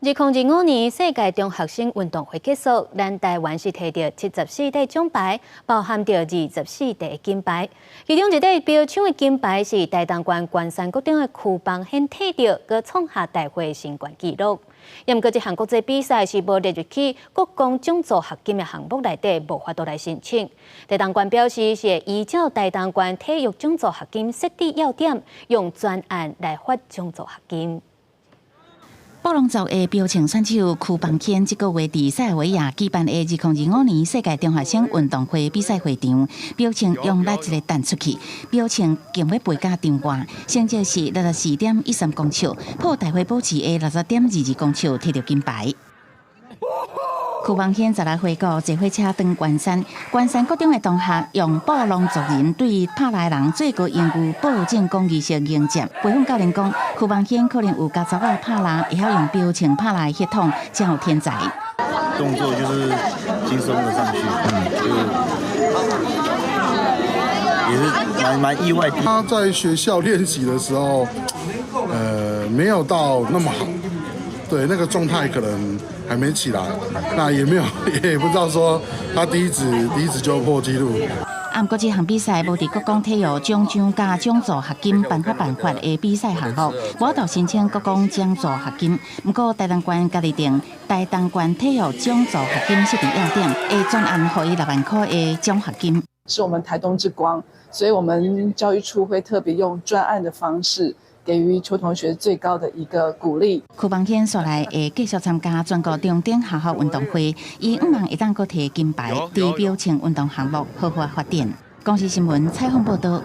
2025年世界中学生运动会结束，咱台湾是摕到74块奖牌，包含着24块金牌。其中一块标枪的金牌是台东县关山国中的曲邦宪摕到，佮创下大会新冠纪录。也毋过，这项国际比赛是无列入去国公奖助学金的项目内底，无法度来申请。台东县表示是依照台东县体育奖助学金设置要点，用专案来发奖助学金。布隆族的标枪选手曲邦宪，这个月伫塞尔维亚举办的2025年世界中学生运动会比赛会场，标枪用力一个弹出去，标枪竟要飞到场外，成绩是64.13公尺，破大会保持的60.22公尺，摕到金牌。曲邦宪16岁过坐火车登关山国中的同学用布隆族人对帕拉人做过英语保证公仪式迎接。培训教练讲，曲邦宪可能有家族的帕拉会晓用标枪帕拉的血统，真有天才。动作就是轻松的上去，也是蛮意外的。他在学校练习的时候，没有到那么好，对，那个状态可能还没起来，那也不知道说他第一次就破纪录。不过这项比赛无伫国公体育奖章加奖助学金颁发的比赛项目，无到申请国公奖助学金。不过台东县家己定台东县体育奖助学金设定要点，会专案予伊6万块的奖学金。是我们台东之光，所以我们教育处会特别用专案的方式，给予邱同学最高的一个鼓励。曲邦宪说来会继续参加全国中等学校运动会，伊希望会当阁摕金牌，伫标枪运动项目好好发展。公视新闻采访报道。